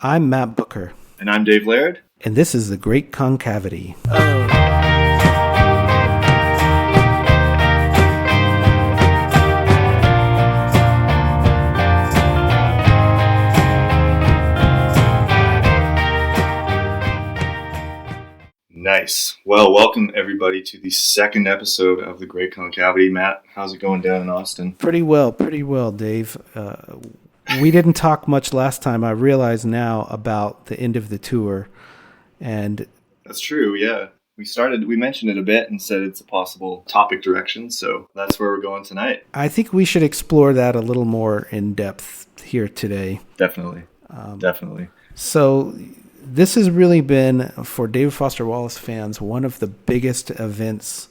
I'm Matt Booker. And I'm Dave Laird. And this is The Great Concavity. Nice. Well, welcome everybody to the second episode of The Great Concavity. Matt, how's it going down in Austin? Pretty well, Dave. We didn't talk much last time. I realize now about the end of the tour. And that's true, yeah. We mentioned it a bit and said it's a possible topic direction, so that's where we're going tonight. I think we should explore that a little more in depth here today. Definitely. Definitely. So this has really been, for David Foster Wallace fans, one of the biggest events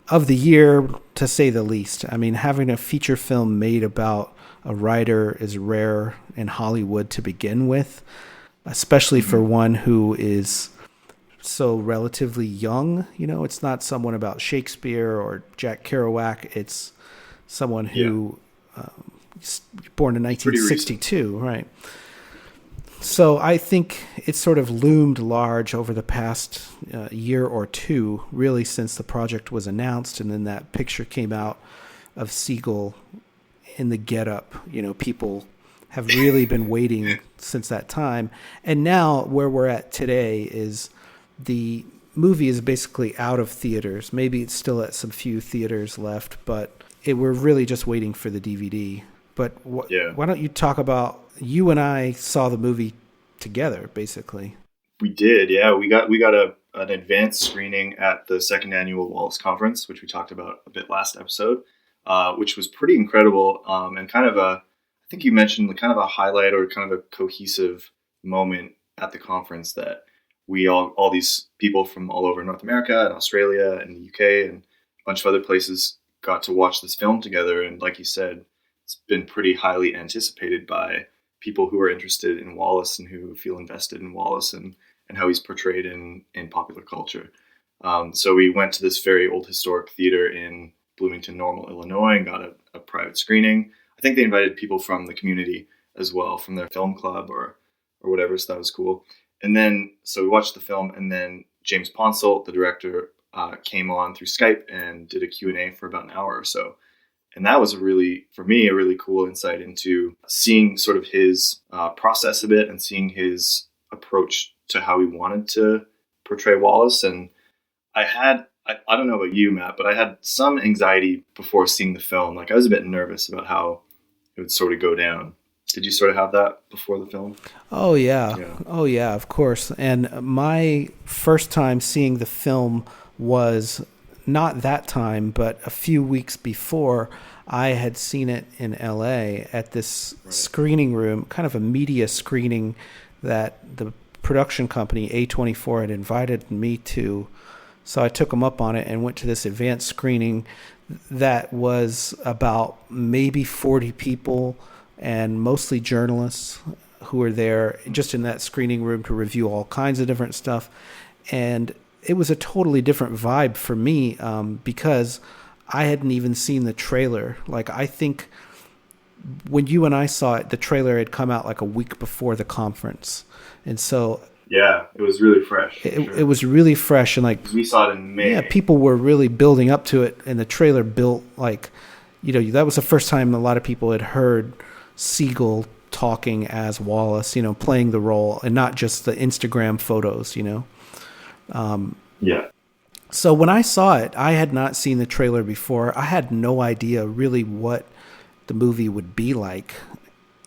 of the year, to say the least. I mean, having a feature film made about a writer is rare in Hollywood to begin with, especially for one who is so relatively young. You know, it's not someone about Shakespeare or Jack Kerouac. It's someone who born in 1962, right? So I think it's sort of loomed large over the past year or two, really, since the project was announced, and then that picture came out of Segel in the getup. You know, people have really been waiting since that time. And now where we're at today is the movie is basically out of theaters. Maybe it's still at some few theaters left, but we're really just waiting for the DVD. But why don't you talk about, you and I saw the movie together, basically. We did, yeah. We got an advanced screening at the second annual Wallace Conference, which we talked about a bit last episode, which was pretty incredible, and kind of I think you mentioned kind of a highlight or kind of a cohesive moment at the conference, that we all these people from all over North America and Australia and the UK and a bunch of other places got to watch this film together. And like you said, it's been pretty highly anticipated by people who are interested in Wallace and who feel invested in Wallace and how he's portrayed in popular culture. So we went to this very old historic theater in Bloomington Normal, Illinois, and got a private screening. I think they invited people from the community as well, from their film club or whatever, so that was cool. And then, so we watched the film, and then James Ponsoldt, the director, came on through Skype and did a Q&A for about an hour or so. And that was for me, a really cool insight into seeing sort of his process a bit and seeing his approach to how he wanted to portray Wallace. And I don't know about you, Matt, but I had some anxiety before seeing the film. Like, I was a bit nervous about how it would sort of go down. Did you sort of have that before the film? Oh, yeah. Oh, yeah, of course. And my first time seeing the film was not that time, but a few weeks before. I had seen it in LA at this screening room, kind of a media screening that the production company A24 had invited me to. So I took them up on it and went to this advanced screening that was about maybe 40 people and mostly journalists who were there just in that screening room to review all kinds of different stuff. And it was a totally different vibe for me because I hadn't even seen the trailer. Like, I think when you and I saw it, the trailer had come out like a week before the conference. And so yeah, it was really fresh. It was really fresh, and like we saw it in May. Yeah, people were really building up to it, and the trailer built like, you know, that was the first time a lot of people had heard Segel talking as Wallace, you know, playing the role, and not just the Instagram photos, you know. Yeah. So when I saw it, I had not seen the trailer before. I had no idea really what the movie would be like,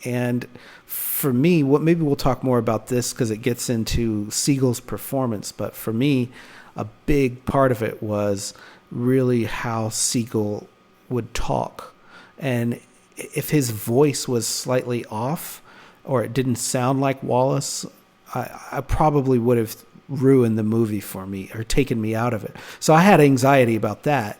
and for me, maybe we'll talk more about this because it gets into Segel's performance, but for me, a big part of it was really how Segel would talk. And if his voice was slightly off or it didn't sound like Wallace, I probably would have ruined the movie for me or taken me out of it. So I had anxiety about that.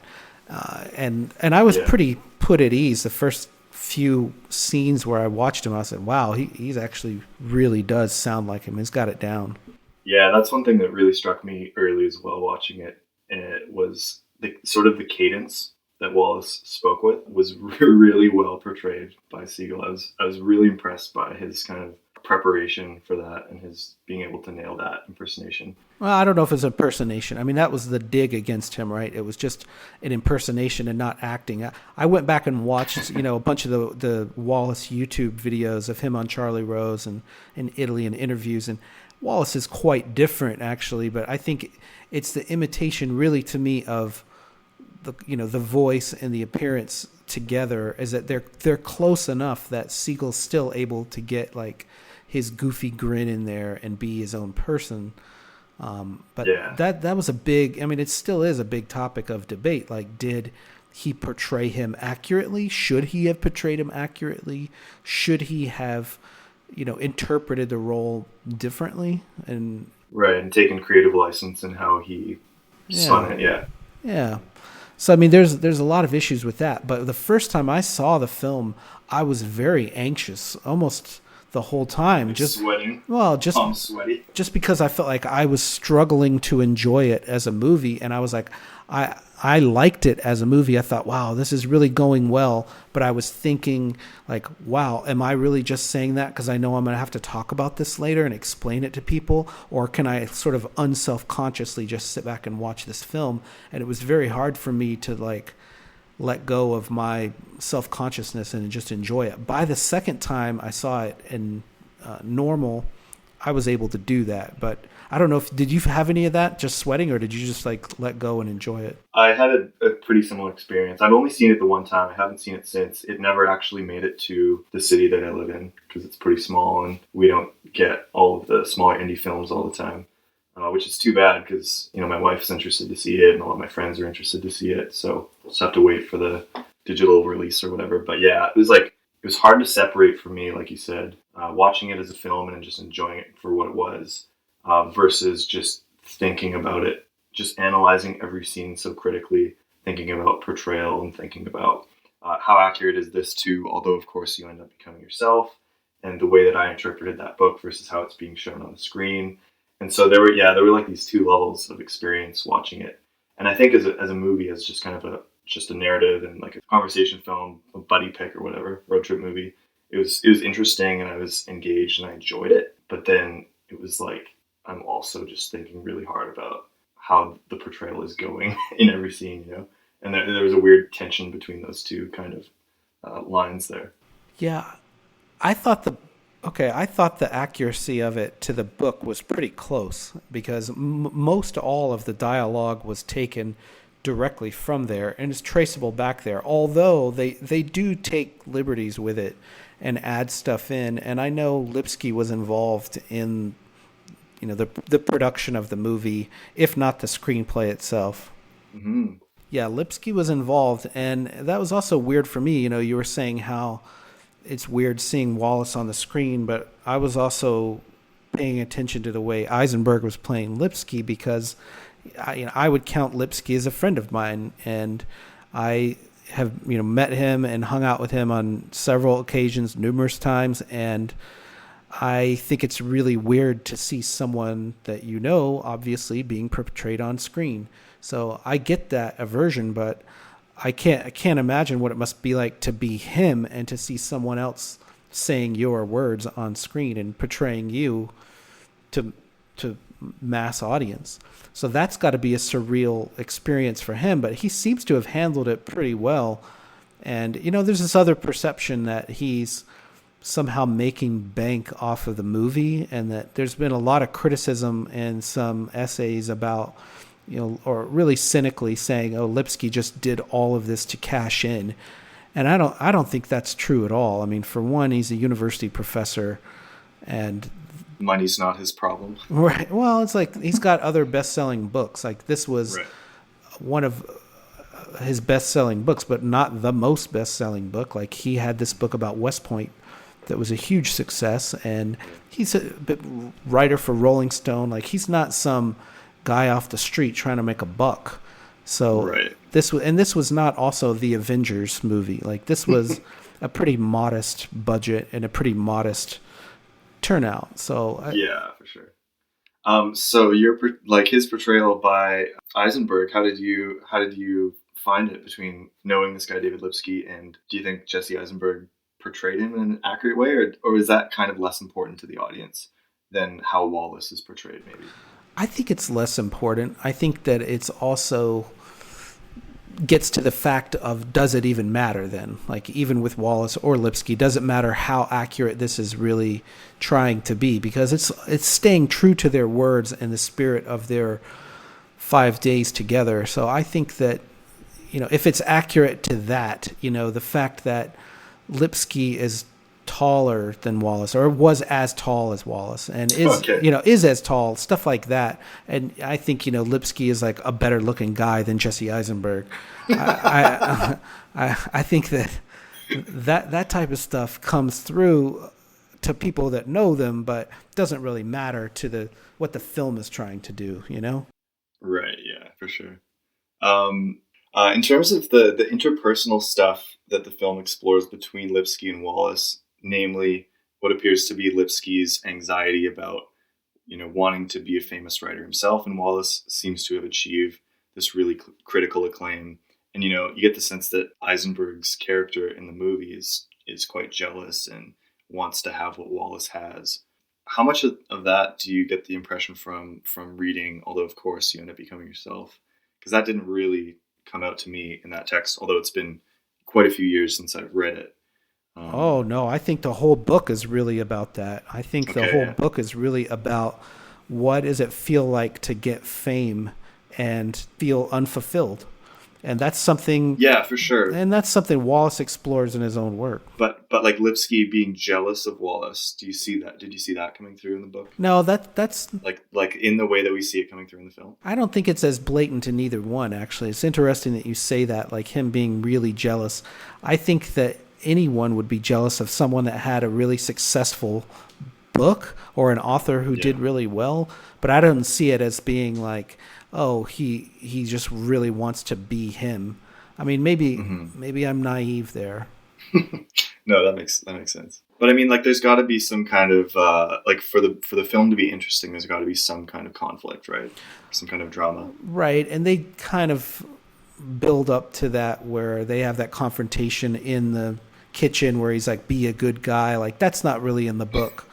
And I was pretty put at ease the first few scenes where I watched him. I said, wow, he's actually really does sound like him. He's got it down. Yeah, that's one thing that really struck me early as well watching it. And it was the cadence that Wallace spoke with was really well portrayed by Segel. I was really impressed by his kind of preparation for that and his being able to nail that impersonation. Well, I don't know if it's impersonation. I mean, that was the dig against him, right? It was just an impersonation and not acting. I went back and watched, a bunch of the Wallace YouTube videos of him on Charlie Rose and in Italy and interviews, and Wallace is quite different, actually. But I think it's the imitation, really, to me, of the voice and the appearance together, is that they're close enough that Segel's still able to get like his goofy grin in there and be his own person. But yeah, that was a big, I mean, it still is a big topic of debate. Like, did he portray him accurately? Should he have portrayed him accurately? Should he have, interpreted the role differently? And taken creative license in how he spun it. Yeah. So, I mean, there's a lot of issues with that. But the first time I saw the film, I was very anxious, almost the whole time. Sweating. Well, I'm sweaty. Just because I felt like I was struggling to enjoy it as a movie, and I was like, I liked it as a movie. I thought, wow, this is really going well. But I was thinking, like, wow, am I really just saying that because I know I'm going to have to talk about this later and explain it to people? Or can I sort of unselfconsciously just sit back and watch this film? And it was very hard for me to, like, let go of my self-consciousness and just enjoy it. By the second time I saw it in normal, I was able to do that. But I don't know did you have any of that, just sweating, or did you just like let go and enjoy it? I had a pretty similar experience. I've only seen it the one time. I haven't seen it since. It never actually made it to the city that I live in because it's pretty small and we don't get all of the smaller indie films all the time. Which is too bad because, my wife's interested to see it and a lot of my friends are interested to see it. So we'll just have to wait for the digital release or whatever. But yeah, it was hard to separate for me, like you said, watching it as a film and just enjoying it for what it was versus just thinking about it, just analyzing every scene so critically, thinking about portrayal and thinking about how accurate is this to, although of course you end up becoming yourself, and the way that I interpreted that book versus how it's being shown on the screen. And so there were like these two levels of experience watching it. And I think as a movie, as just kind of a narrative and like a conversation film, a buddy pick or whatever, road trip movie, it was interesting and I was engaged and I enjoyed it. But then it was like, I'm also just thinking really hard about how the portrayal is going in every scene, And there was a weird tension between those two kind of lines there. Yeah. I thought the accuracy of it to the book was pretty close because most all of the dialogue was taken directly from there and is traceable back there, although they do take liberties with it and add stuff in. And I know Lipsky was involved in the production of the movie, if not the screenplay itself. Mm-hmm. Yeah, Lipsky was involved, and that was also weird for me. You were saying how it's weird seeing Wallace on the screen, but I was also paying attention to the way Eisenberg was playing Lipsky because I would count Lipsky as a friend of mine, and I have met him and hung out with him on several occasions, numerous times, and I think it's really weird to see someone that obviously being portrayed on screen. So I get that aversion, but I can't imagine what it must be like to be him and to see someone else saying your words on screen and portraying you to mass audience. So that's got to be a surreal experience for him, but he seems to have handled it pretty well. And, there's this other perception that he's somehow making bank off of the movie, and that there's been a lot of criticism in some essays about, or really cynically saying, oh, Lipsky just did all of this to cash in. And I don't think that's true at all. I mean, for one, he's a university professor and money's not his problem. Right. Well, it's like he's got other best-selling books. Like this was one of his best-selling books, but not the most best-selling book. Like he had this book about West Point that was a huge success, and he's a writer for Rolling Stone. Like he's not some guy off the street trying to make a buck. So this was not also the Avengers movie. Like this was a pretty modest budget and a pretty modest turnout. So yeah, for sure. So your his portrayal by Eisenberg, how did you find it between knowing this guy David Lipsky, and do you think Jesse Eisenberg portrayed him in an accurate way, or is that kind of less important to the audience than how Wallace is portrayed, maybe? I think it's less important. I think that it's also gets to the fact of, does it even matter then? Like, even with Wallace or Lipsky, does it matter how accurate this is really trying to be? Because it's staying true to their words and the spirit of their 5 days together. So I think that, if it's accurate to that, the fact that Lipsky is taller than Wallace, or was as tall as Wallace, and is as tall, stuff like that. And I think Lipsky is like a better looking guy than Jesse Eisenberg. I think that type of stuff comes through to people that know them, but doesn't really matter to what the film is trying to do. Right. Yeah, for sure. In terms of the interpersonal stuff that the film explores between Lipsky and Wallace, namely what appears to be Lipsky's anxiety about, wanting to be a famous writer himself, and Wallace seems to have achieved this really critical acclaim. And, you get the sense that Eisenberg's character in the movie is quite jealous and wants to have what Wallace has. How much of that do you get the impression from reading, although of course you end up becoming yourself? Because that didn't really come out to me in that text, although it's been quite a few years since I've read it. Oh, no, I think the whole book is really about that. I think the whole book is really about what does it feel like to get fame and feel unfulfilled. And that's something... Yeah, for sure. And that's something Wallace explores in his own work. But like Lipsky being jealous of Wallace, do you see that? Did you see that coming through in the book? No, that's... Like in the way that we see it coming through in the film? I don't think it's as blatant in either one, actually. It's interesting that you say that, like him being really jealous. I think that anyone would be jealous of someone that had a really successful book or an author who did really well. But I don't see it as being like... oh, he just really wants to be him. I mean, maybe I'm naive there. No, that makes sense. But I mean, like, there's got to be some kind of like for the film to be interesting, there's got to be some kind of conflict, right? Some kind of drama, right? And they kind of build up to that where they have that confrontation in the kitchen where he's like, "Be a good guy." Like, that's not really in the book,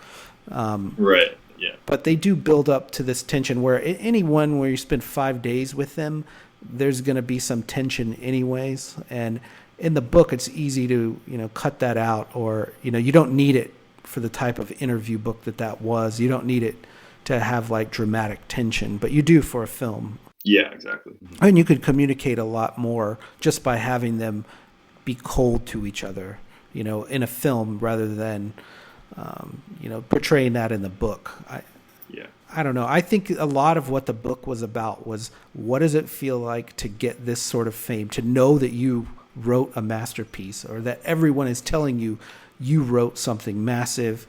right? Yeah. But they do build up to this tension where anyone where you spend 5 days with them, there's going to be some tension anyways. And in the book, it's easy to, cut that out, or, you don't need it for the type of interview book that was. You don't need it to have like dramatic tension, but you do for a film. Yeah, exactly. Mm-hmm. And you could communicate a lot more just by having them be cold to each other, in a film rather than... portraying that in the book. I don't know. I think a lot of what the book was about was, what does it feel like to get this sort of fame, to know that you wrote a masterpiece, or that everyone is telling you wrote something massive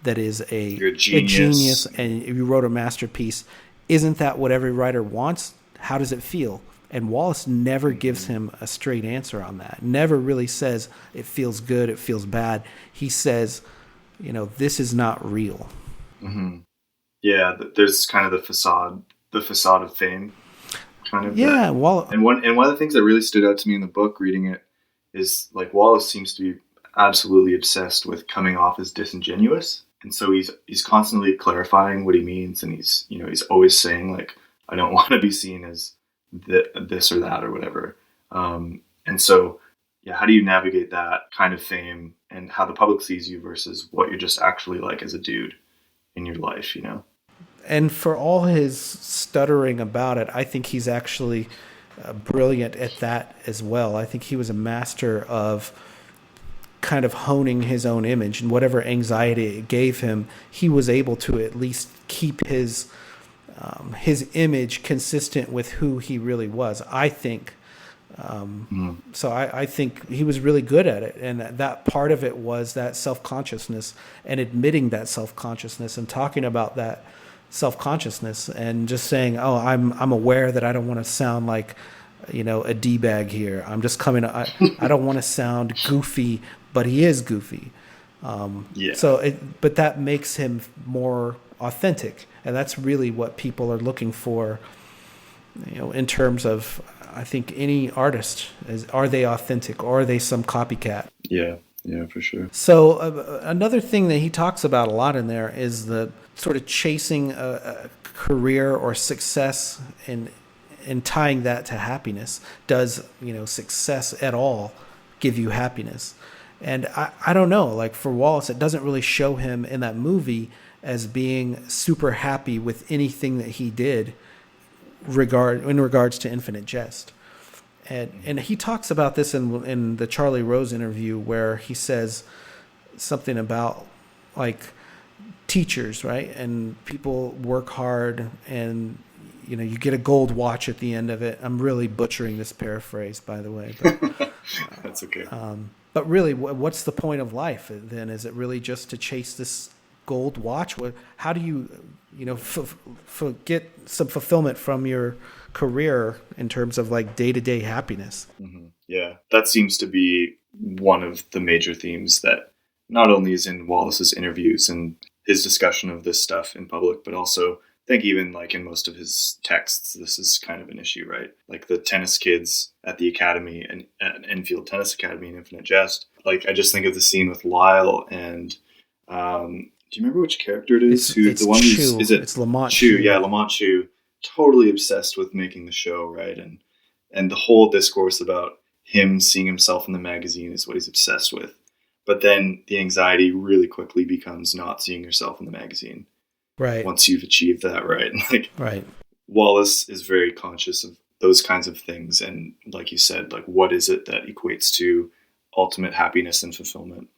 that is a genius and you wrote a masterpiece. Isn't that what every writer wants? How does it feel? And Wallace never gives him a straight answer on that. Never really says it feels good, it feels bad. He says, this is not real. Mm-hmm. Yeah, there's kind of the facade of fame, kind of. Yeah, and one of the things that really stood out to me in the book, reading it, is like Wallace seems to be absolutely obsessed with coming off as disingenuous, and so he's constantly clarifying what he means, and he's always saying like, I don't want to be seen as this or that or whatever, and so. Yeah, how do you navigate that kind of fame and how the public sees you versus what you're just actually like as a dude in your life, And for all his stuttering about it, I think he's actually brilliant at that as well. I think he was a master of kind of honing his own image, and whatever anxiety it gave him, he was able to at least keep his image consistent with who he really was, I think. So I think he was really good at it, and that part of it was that self-consciousness and admitting that self-consciousness and talking about that self-consciousness and just saying, oh, I'm aware that I don't want to sound like, a D-bag here. I'm just coming, I don't want to sound goofy, but he is goofy. But that makes him more authentic, and that's really what people are looking for, in terms of, I think, any artist are they authentic, or are they some copycat? Yeah. Yeah, for sure. So another thing that he talks about a lot in there is the sort of chasing a career or success and tying that to happiness. Does, success at all give you happiness? And I don't know, like for Wallace, it doesn't really show him in that movie as being super happy with anything that he did in regards to Infinite Jest. And he talks about this in the Charlie Rose interview, where he says something about like teachers, right? And people work hard, and you get a gold watch at the end of it. I'm really butchering this paraphrase, by the way. But, that's okay. But really, what's the point of life then? Is it really just to chase this gold watch? How do you, get some fulfillment from your career in terms of like day-to-day happiness? Mm-hmm. Yeah, that seems to be one of the major themes that not only is in Wallace's interviews and his discussion of this stuff in public, but also I think even like in most of his texts, this is kind of an issue, right? Like the tennis kids at the academy and at Enfield Tennis Academy in Infinite Jest. Like I just think of the scene with Lyle and do you remember which character it is? It's Chu. It's Lamont Chu. Yeah, Lamont Chu. Totally obsessed with making the show, right? And the whole discourse about him seeing himself in the magazine is what he's obsessed with. But then the anxiety really quickly becomes not seeing yourself in the magazine. Right. Once you've achieved that, right? Right. Wallace is very conscious of those kinds of things. And like you said, like what is it that equates to ultimate happiness and fulfillment?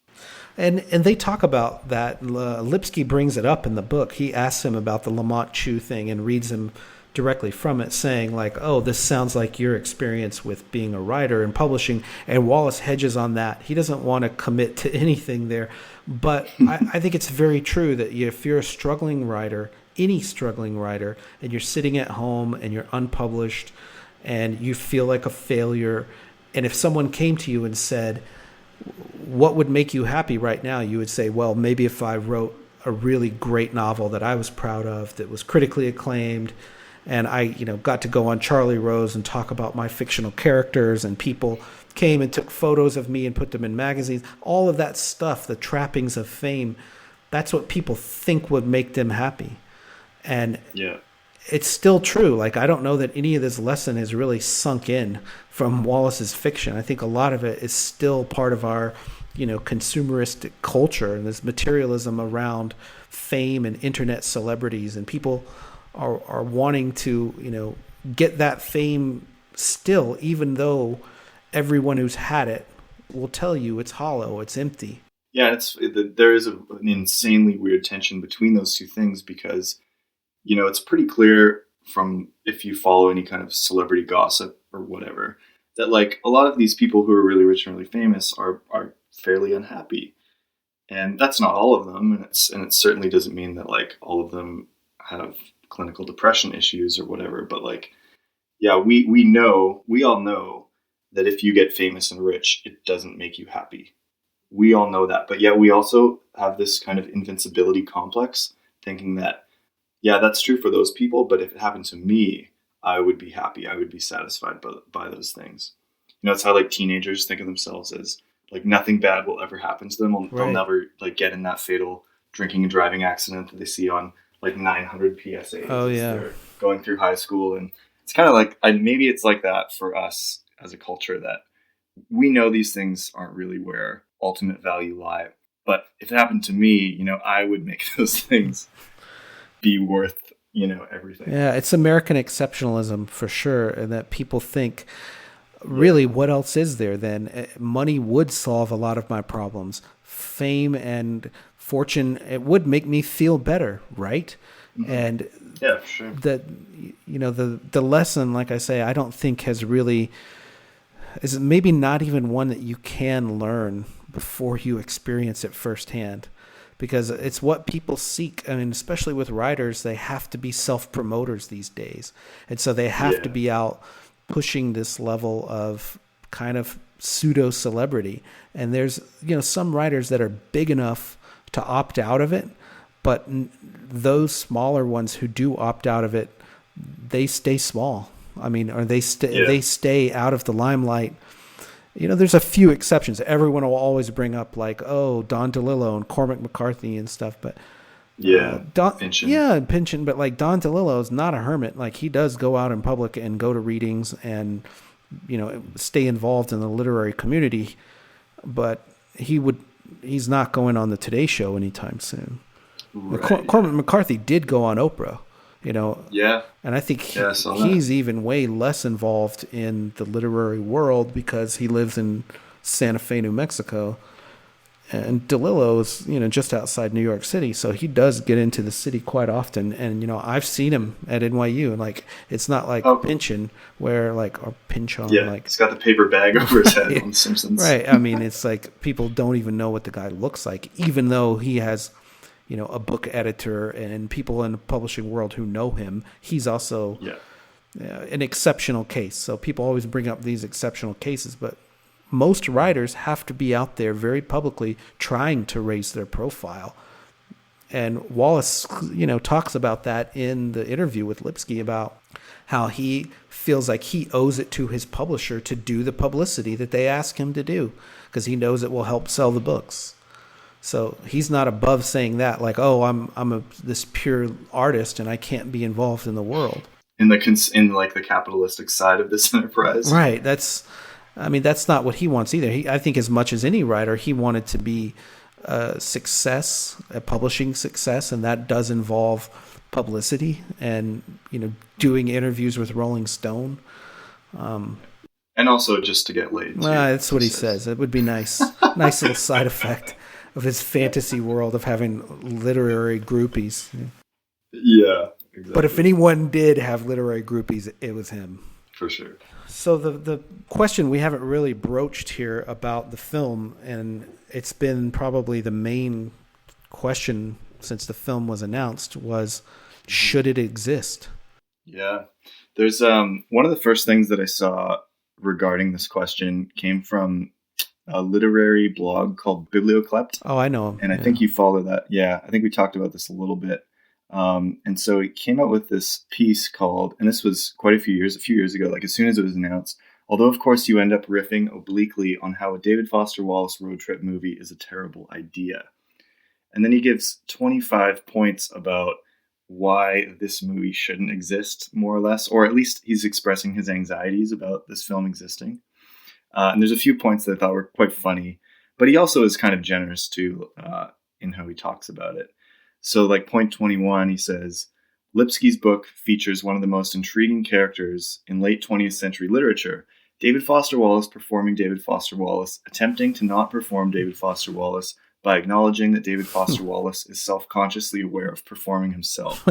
And they talk about that. Lipsky brings it up in the book. He asks him about the Lamont Chu thing and reads him directly from it, saying like, oh, this sounds like your experience with being a writer and publishing. And Wallace hedges on that. He doesn't want to commit to anything there. But I think it's very true that if you're a struggling writer, any struggling writer, and you're sitting at home and you're unpublished and you feel like a failure, and if someone came to you and said, what would make you happy right now? You would say, well, maybe if I wrote a really great novel that I was proud of, that was critically acclaimed, and I, got to go on Charlie Rose and talk about my fictional characters, and people came and took photos of me and put them in magazines. All of that stuff, the trappings of fame, that's what people think would make them happy. And yeah, it's still true. Like, I don't know that any of this lesson has really sunk in from Wallace's fiction. I think a lot of it is still part of our, consumeristic culture and this materialism around fame and internet celebrities, and people are wanting to, get that fame still, even though everyone who's had it will tell you it's hollow, it's empty. Yeah, there is an insanely weird tension between those two things because, it's pretty clear from if you follow any kind of celebrity gossip or whatever, that like a lot of these people who are really rich and really famous are fairly unhappy. And that's not all of them. And it certainly doesn't mean that like all of them have clinical depression issues or whatever. But like, yeah, we all know that if you get famous and rich, it doesn't make you happy. We all know that. But yet we also have this kind of invincibility complex, thinking that, yeah, that's true for those people. But if it happened to me, I would be happy. I would be satisfied by those things. It's how like teenagers think of themselves as like nothing bad will ever happen to them. They'll never like get in that fatal drinking and driving accident that they see on like 900 PSAs. Oh yeah, they're going through high school, and it's kind of like maybe it's like that for us as a culture, that we know these things aren't really where ultimate value lie. But if it happened to me, I would make those things be worth everything. Yeah, it's American exceptionalism for sure, and that people think, really, what else is there then? Money would solve a lot of my problems. Fame and fortune, it would make me feel better, right? Mm-hmm. And yeah, sure. The lesson, like I say, I don't think is maybe not even one that you can learn before you experience it firsthand. Because it's what people seek. I mean, especially with writers, they have to be self-promoters these days. And so they have to be out pushing this level of kind of pseudo-celebrity. And there's, some writers that are big enough to opt out of it, but those smaller ones who do opt out of it, they stay small. I mean, or they stay out of the limelight. there's a few exceptions. Everyone will always bring up like, oh, Don DeLillo and Cormac McCarthy and stuff, but Pynchon. But like Don DeLillo is not a hermit. Like he does go out in public and go to readings and stay involved in the literary community, but he's not going on the Today Show anytime soon. Right. Cormac McCarthy did go on Oprah, and I think he's even way less involved in the literary world because he lives in Santa Fe, New Mexico, and DeLillo is just outside New York City, so he does get into the city quite often. And I've seen him at NYU, and like it's not like Pynchon or Pynchon, he's got the paper bag over his head on The Simpsons, right? I mean, it's like people don't even know what the guy looks like, even though he has a book editor and people in the publishing world who know him. He's also an exceptional case. So people always bring up these exceptional cases, but most writers have to be out there very publicly trying to raise their profile. And Wallace, talks about that in the interview with Lipsky about how he feels like he owes it to his publisher to do the publicity that they ask him to do because he knows it will help sell the books. So he's not above saying that, like, oh, I'm this pure artist and I can't be involved in the world. In the capitalistic side of this enterprise, right? That's not what he wants either. I think as much as any writer, he wanted to be a publishing success, and that does involve publicity and doing interviews with Rolling Stone, and also just to get laid. That's what he says. It would be nice, nice little side effect of his fantasy world of having literary groupies. Yeah, exactly. But if anyone did have literary groupies, it was him. For sure. So the question we haven't really broached here about the film, and it's been probably the main question since the film was announced, was should it exist? Yeah. There's one of the first things that I saw regarding this question came from a literary blog called Biblioclept. Oh, I know him. And I think you follow that. Yeah, I think we talked about this a little bit. And so he came out with this piece called, and this was quite a few years ago, like as soon as it was announced, although of course you end up riffing obliquely on how a David Foster Wallace road trip movie is a terrible idea. And then he gives 25 points about why this movie shouldn't exist, more or less, or at least he's expressing his anxieties about this film existing. And there's a few points that I thought were quite funny, but he also is kind of generous too in how he talks about it. So like point 21, he says, Lipsky's book features one of the most intriguing characters in late 20th century literature, David Foster Wallace performing David Foster Wallace, attempting to not perform David Foster Wallace by acknowledging that David Foster Wallace is self-consciously aware of performing himself.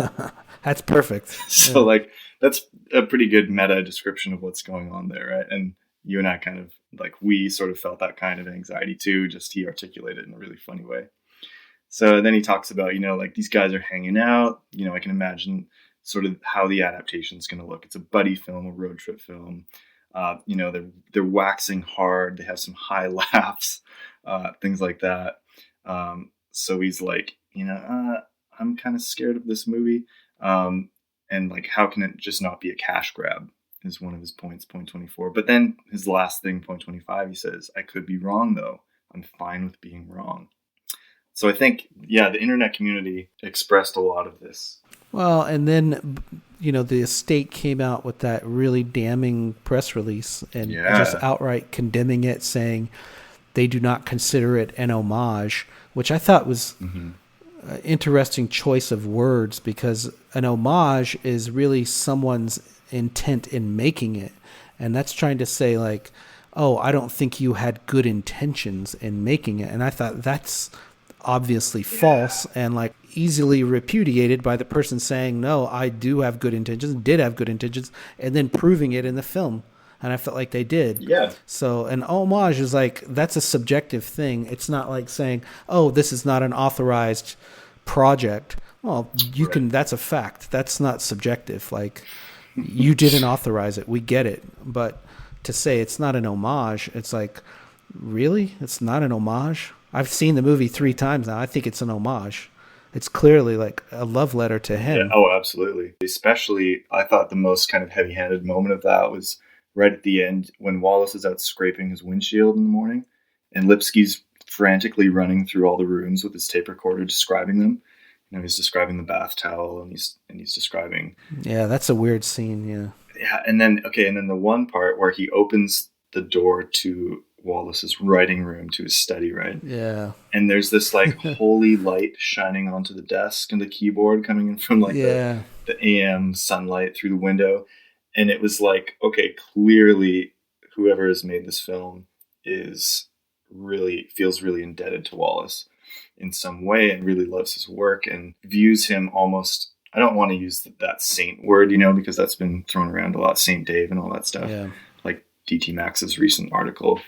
That's perfect. So like, that's a pretty good meta description of what's going on there, right? And you and I kind of like, we sort of felt that kind of anxiety too, just he articulated it in a really funny way. So then he talks about, like these guys are hanging out, I can imagine sort of how the adaptation is going to look. It's a buddy film, a road trip film. They're waxing hard. They have some high laughs, things like that. So he's like, I'm kind of scared of this movie. And like, how can it just not be a cash grab is one of his points, point 24. But then his last thing, point 25, he says, I could be wrong though. I'm fine with being wrong. So I think, the internet community expressed a lot of this. Well, and then, the estate came out with that really damning press release and just outright condemning it, saying they do not consider it an homage, which I thought was an interesting choice of words, because an homage is really someone's intent in making it. And that's trying to say like, oh, I don't think you had good intentions in making it. And I thought that's obviously false and like easily repudiated by the person saying, no, I do have good intentions, did have good intentions, and then proving it in the film. And I felt like they did. Yeah. So an homage is like, that's a subjective thing. It's not like saying, oh, this is not an authorized project. Well, you can, that's a fact. That's not subjective. Like, you didn't authorize it. We get it. But to say it's not an homage, it's like, really? It's not an homage? I've seen the movie 3 times now. I think it's an homage. It's clearly like a love letter to him. Yeah, oh, absolutely. Especially, I thought the most kind of heavy-handed moment of that was right at the end when Wallace is out scraping his windshield in the morning, and Lipsky's frantically running through all the rooms with his tape recorder, describing them. He's describing the bath towel, and he's describing. Yeah, that's a weird scene. Yeah. Yeah, and then the one part where he opens the door to Wallace's writing room, to his study, right? Yeah. And there's this like holy light shining onto the desk and the keyboard coming in from like the AM sunlight through the window. And it was like, okay, clearly whoever has made this film feels really indebted to Wallace in some way and really loves his work and views him almost, I don't want to use that saint word, because that's been thrown around a lot, Saint Dave and all that stuff. Yeah. Like DT Max's recent article.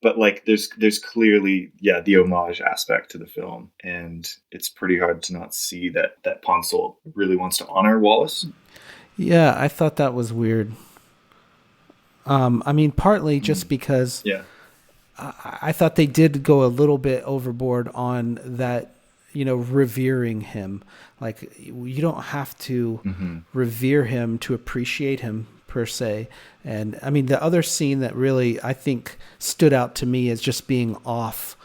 But like there's clearly, the homage aspect to the film. And it's pretty hard to not see that Ponsoldt really wants to honor Wallace. Yeah, I thought that was weird. Partly just because I thought they did go a little bit overboard on that, revering him. Like, you don't have to revere him to appreciate him, per se. And, the other scene that really, I think, stood out to me as just being off.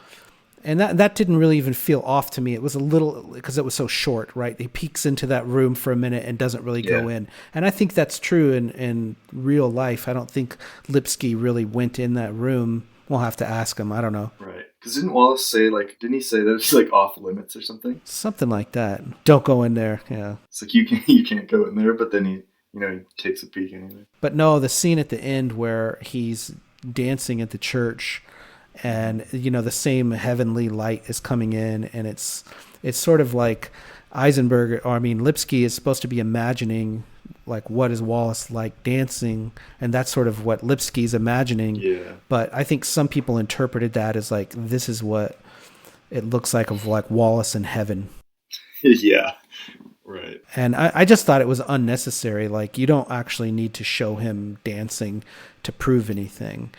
And that didn't really even feel off to me. It was a little, because it was so short, right? He peeks into that room for a minute and doesn't really go in. And I think that's true in real life. I don't think Lipsky really went in that room. We'll have to ask him. I don't know. Right. Because didn't Wallace say, didn't he say that it's like off limits or something? Something like that. Don't go in there. Yeah. It's like you can't go in there, but then he takes a peek anyway. But no, the scene at the end where he's dancing at the church and, the same heavenly light is coming in, and it's sort of like Eisenberg, Lipsky is supposed to be imagining, like, what is Wallace like dancing, and that's sort of what Lipsky's imagining. Yeah. But I think some people interpreted that as like, this is what it looks like of like Wallace in heaven. Yeah. Right. And I just thought it was unnecessary. Like, you don't actually need to show him dancing to prove anything.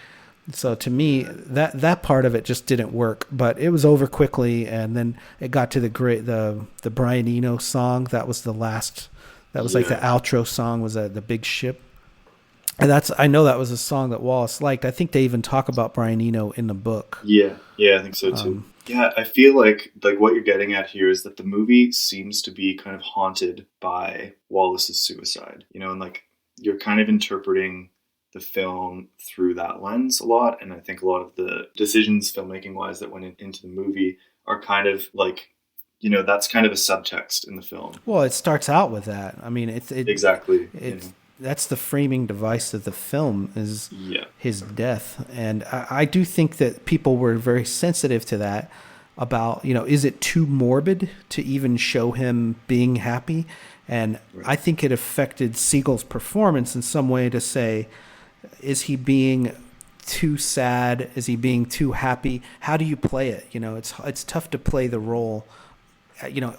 So to me, that part of it just didn't work, but it was over quickly. And then it got to the Brian Eno song. That was the last, that was like the outro song, was the big ship. And I know that was a song that Wallace liked. I think they even talk about Brian Eno in the book. Yeah. I think so too. I feel like what you're getting at here is that the movie seems to be kind of haunted by Wallace's suicide, and like you're kind of interpreting the film through that lens a lot. And I think a lot of the decisions filmmaking wise that went into the movie are kind of like, that's kind of a subtext in the film. Well, it starts out with that. Exactly. That's the framing device of the film, is his death. And I do think that people were very sensitive to that, about, is it too morbid to even show him being happy? And I think it affected Segel's performance in some way to say, is he being too sad? Is he being too happy? How do you play it? It's tough to play the role,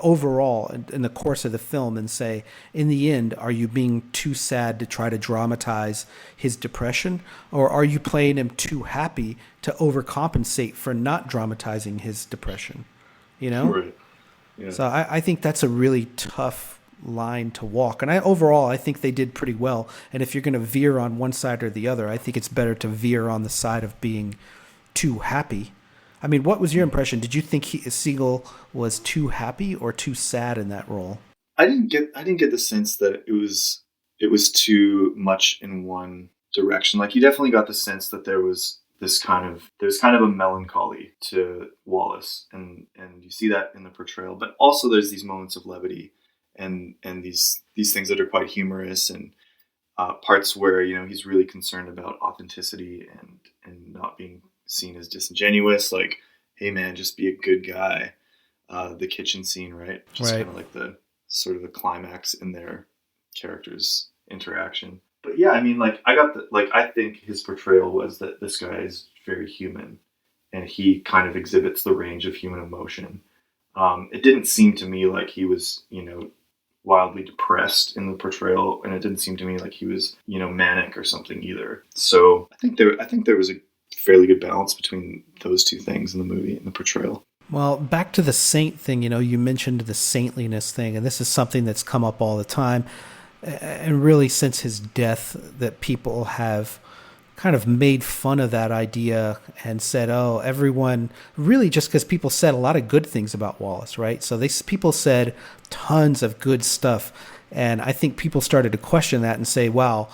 overall in the course of the film and say, in the end, are you being too sad to try to dramatize his depression? Or are you playing him too happy to overcompensate for not dramatizing his depression? Right. Yeah. So I think that's a really tough line to walk. And I think they did pretty well. And if you're going to veer on one side or the other, I think it's better to veer on the side of being too happy. What was your impression? Did you think Segel was too happy or too sad in that role? I didn't get the sense that it was too much in one direction. Like, you definitely got the sense that there's kind of a melancholy to Wallace, and you see that in the portrayal. But also there's these moments of levity and these things that are quite humorous, and parts where he's really concerned about authenticity and not being seen as disingenuous, like, hey man, just be a good guy. The kitchen scene, right? Just kind of like the sort of the climax in their characters' interaction. But yeah, I think his portrayal was that this guy is very human, and he kind of exhibits the range of human emotion. It didn't seem to me like he was, wildly depressed in the portrayal, and it didn't seem to me like he was, manic or something either. So I think there was a fairly good balance between those two things in the movie and the portrayal. Well, back to the saint thing, you mentioned the saintliness thing, and this is something that's come up all the time. And really since his death that people have kind of made fun of that idea and said, oh, everyone really just because people said a lot of good things about Wallace, right? So people said tons of good stuff. And I think people started to question that and say, wow,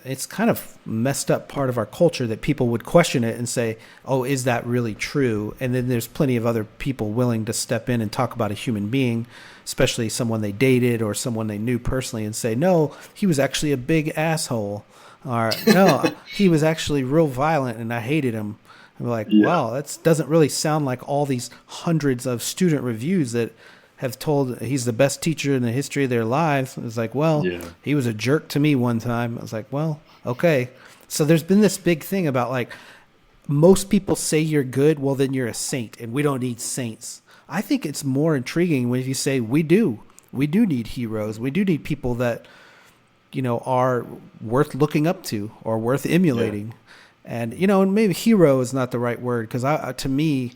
it's kind of messed up part of our culture that people would question it and say, oh, is that really true? And then there's plenty of other people willing to step in and talk about a human being, especially someone they dated or someone they knew personally, and say, no, he was actually a big asshole. Or no, he was actually real violent and I hated him. I'm like, wow, that doesn't really sound like all these hundreds of student reviews that have told he's the best teacher in the history of their lives. It's like, well, he was a jerk to me one time. I was like, well, okay. So there's been this big thing about like, most people say you're good, well, then you're a saint, and we don't need saints. I think it's more intriguing when you say we do need heroes. We do need people that, are worth looking up to or worth emulating. And, and maybe hero is not the right word, because to me,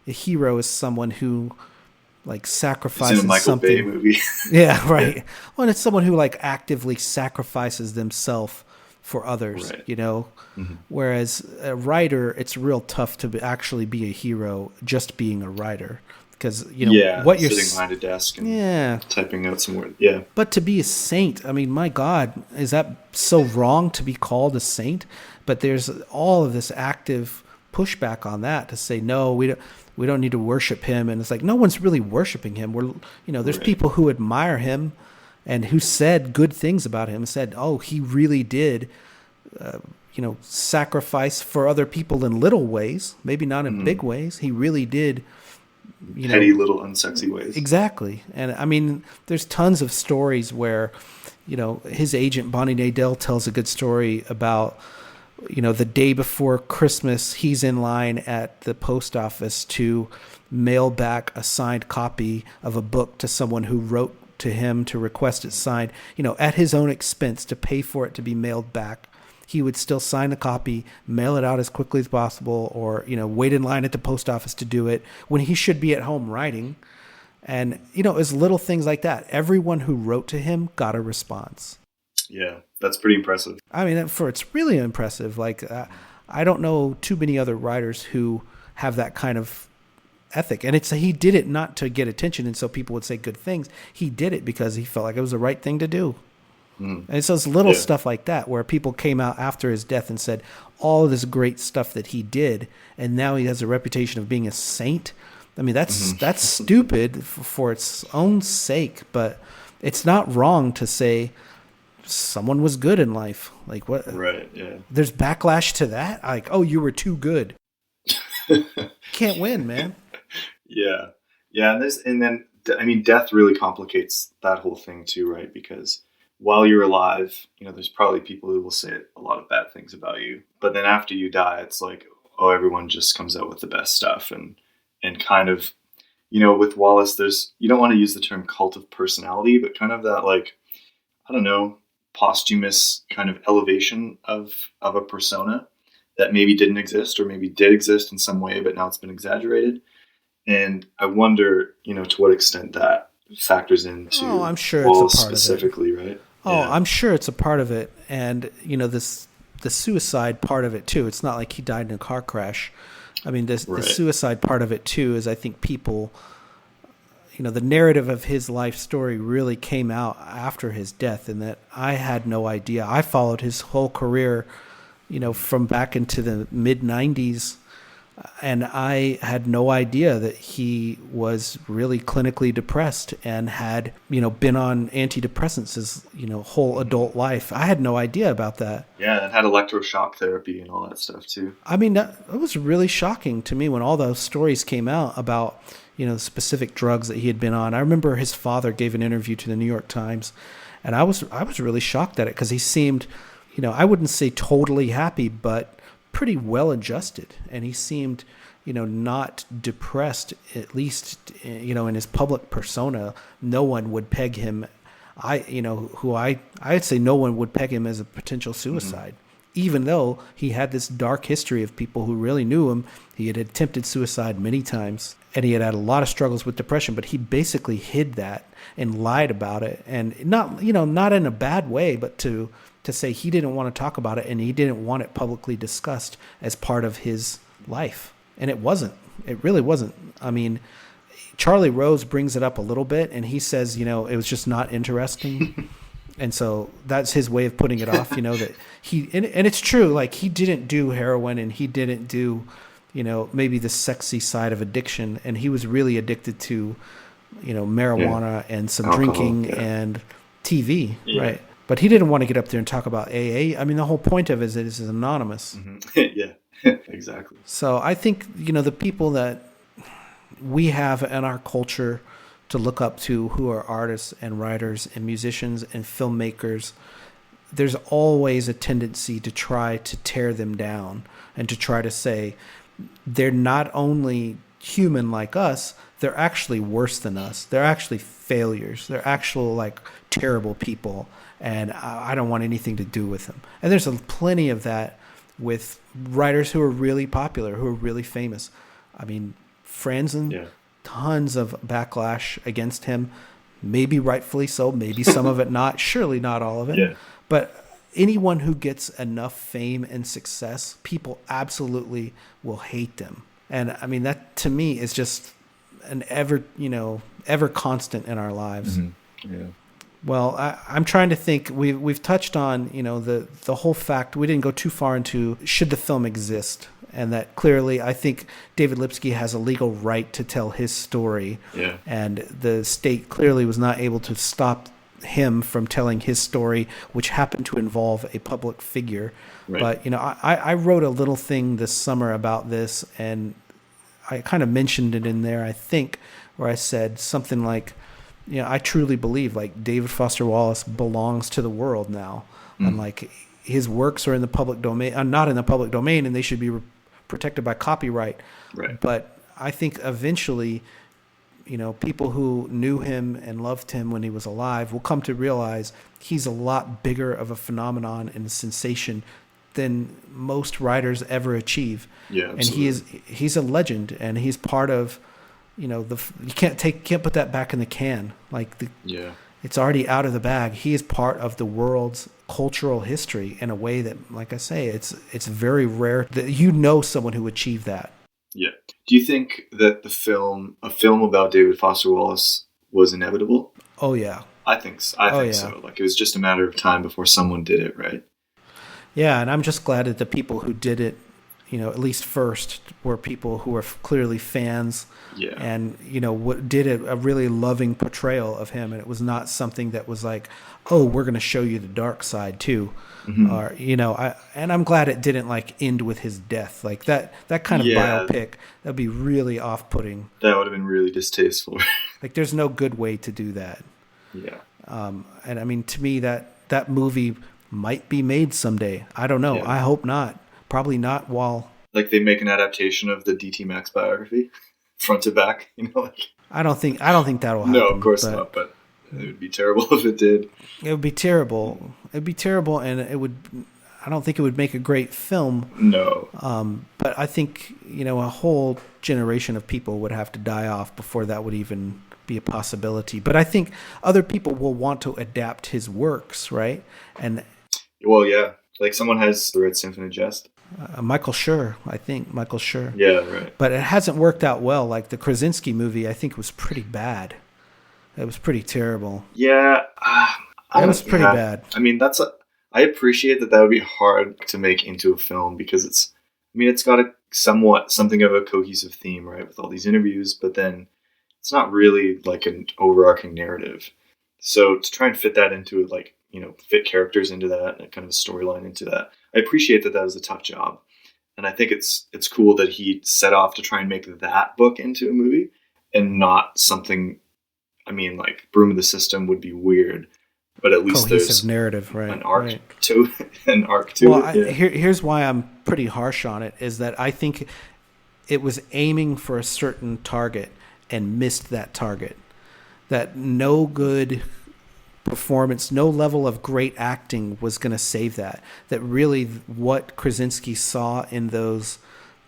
a hero is someone who like sacrifices it's in a Michael something. Bay movie. Yeah, right. Yeah. Well, it's someone who like actively sacrifices themselves for others, right. Mm-hmm. Whereas a writer, it's real tough to actually be a hero just being a writer. Because, what you're sitting behind a desk and typing out some words. Yeah. But to be a saint, I mean, my God, is that so wrong to be called a saint? But there's all of this active pushback on that to say, no, we don't need to worship him. And it's like, no one's really worshiping him. There's right. people who admire him and who said good things about him, said, oh, he really did, sacrifice for other people in little ways, maybe not in big ways. He really did. Petty little unsexy ways. Exactly. And I mean, there's tons of stories where, his agent Bonnie Nadell tells a good story about, the day before Christmas, he's in line at the post office to mail back a signed copy of a book to someone who wrote to him to request it signed, at his own expense to pay for it to be mailed back. He would still sign the copy, mail it out as quickly as possible, or, wait in line at the post office to do it when he should be at home writing. And, it was little things like that. Everyone who wrote to him got a response. Yeah, that's pretty impressive. I mean, it's really impressive. Like, I don't know too many other writers who have that kind of ethic. And he did it not to get attention and so people would say good things. He did it because he felt like it was the right thing to do. And so it's little stuff like that where people came out after his death and said all of this great stuff that he did, and now he has a reputation of being a saint. I mean, that's stupid for its own sake, but it's not wrong to say someone was good in life. Like what? Right. Yeah. There's backlash to that. Like, oh, you were too good. Can't win, man. Yeah. Yeah. And then death really complicates that whole thing too, right? Because while you're alive, there's probably people who will say a lot of bad things about you. But then after you die, it's like, oh, everyone just comes out with the best stuff. And kind of, with Wallace, you don't want to use the term cult of personality, but kind of that, like, I don't know, posthumous kind of elevation of a persona that maybe didn't exist or maybe did exist in some way, but now it's been exaggerated. And I wonder, to what extent that factors into I'm sure Wallace it's a part specifically, of it. Right? Oh, yeah. I'm sure it's a part of it. And, the suicide part of it, too. It's not like he died in a car crash. I mean, the suicide part of it, too, is I think people, the narrative of his life story really came out after his death, and that I had no idea. I followed his whole career, from back into the mid-'90s, and I had no idea that he was really clinically depressed and had, been on antidepressants his, whole adult life. I had no idea about that. Yeah, and had electroshock therapy and all that stuff too. I mean, that was really shocking to me when all those stories came out about, specific drugs that he had been on. I remember his father gave an interview to the New York Times, and I was really shocked at it because he seemed, I wouldn't say totally happy, but pretty well adjusted, and he seemed, not depressed, at least, in his public persona. No one would peg him. I'd say no one would peg him as a potential suicide. even though he had this dark history of people who really knew him. He had attempted suicide many times, and he had had a lot of struggles with depression, but he basically hid that and lied about it. And not in a bad way, but to say he didn't want to talk about it and he didn't want it publicly discussed as part of his life. And it wasn't. It really wasn't. I mean, Charlie Rose brings it up a little bit, and he says, it was just not interesting. And so that's his way of putting it off, that and it's true, like he didn't do heroin and he didn't do, maybe the sexy side of addiction. And he was really addicted to, marijuana and some alcohol, drinking and TV, right? But he didn't want to get up there and talk about AA. I mean, the whole point of it is that it's anonymous. Mm-hmm. Yeah, exactly. So I think, the people that we have in our culture to look up to, who are artists and writers and musicians and filmmakers, there's always a tendency to try to tear them down and to try to say they're not only human like us, they're actually worse than us. They're actually failures. They're actual like terrible people, and I don't want anything to do with them. And there's plenty of that with writers who are really popular, who are really famous. I mean, Friends and tons of backlash against him, maybe rightfully so, maybe some of it not, surely not all of it. Yeah. But anyone who gets enough fame and success, people absolutely will hate them. And I mean, that to me is just an ever constant in our lives. Mm-hmm. Yeah. Well, I'm trying to think. We've touched on the whole fact. We didn't go too far into should the film exist, and that clearly I think David Lipsky has a legal right to tell his story. Yeah. And the state clearly was not able to stop him from telling his story, which happened to involve a public figure. Right. But I wrote a little thing this summer about this, and I kind of mentioned it in there, I think, where I said something like, I truly believe like David Foster Wallace belongs to the world now. And like his works are in the public domain, not in the public domain, and they should be protected by copyright. Right. But I think eventually, people who knew him and loved him when he was alive will come to realize he's a lot bigger of a phenomenon and sensation than most writers ever achieve. Yeah, absolutely. And he's a legend, and he's part of, you can't put that back in the can. It's already out of the bag. He is part of the world's cultural history in a way that, like I say, it's very rare that someone who achieved that. Yeah. Do you think that a film about David Foster Wallace was inevitable? Oh yeah. I think so. I think so. Like it was just a matter of time before someone did it, right? Yeah, and I'm just glad that the people who did it, at least first, were people who were clearly fans. Yeah. And did a really loving portrayal of him, and it was not something that was like, oh, we're going to show you the dark side too. Mm-hmm. Or and I'm glad it didn't like end with his death. Like that kind of biopic, that'd be really off-putting. That would have been really distasteful. Like there's no good way to do that. Yeah. And I mean, to me, that movie might be made someday. I don't know. Yeah. I hope not. Probably not while... Like they make an adaptation of the DT Max biography, front to back, I don't think that'll happen. No, of course not, but it would be terrible if it did. It would be terrible. It'd be terrible, and I don't think it would make a great film. No. But I think, a whole generation of people would have to die off before that would even be a possibility. But I think other people will want to adapt his works, right? And well, yeah. Like someone has read Symphony of Jest. Michael Schur, I think. Michael Schur. Yeah, right. But it hasn't worked out well. Like the Krasinski movie, I think was pretty bad. It was pretty terrible. Yeah. It was pretty bad. I mean, I appreciate that would be hard to make into a film because it's got something of a cohesive theme, right? With all these interviews, but then it's not really like an overarching narrative. So to try and fit that into fit characters into that and kind of a storyline into that. I appreciate that was a tough job. And I think it's cool that he set off to try and make that book into a movie and not something, like Broom of the System would be weird, but at least cohesive there's narrative, right? An arc to it. Here's why I'm pretty harsh on it is that I think it was aiming for a certain target and missed that target. That no good performance, no level of great acting was going to save that. That really what Krasinski saw in those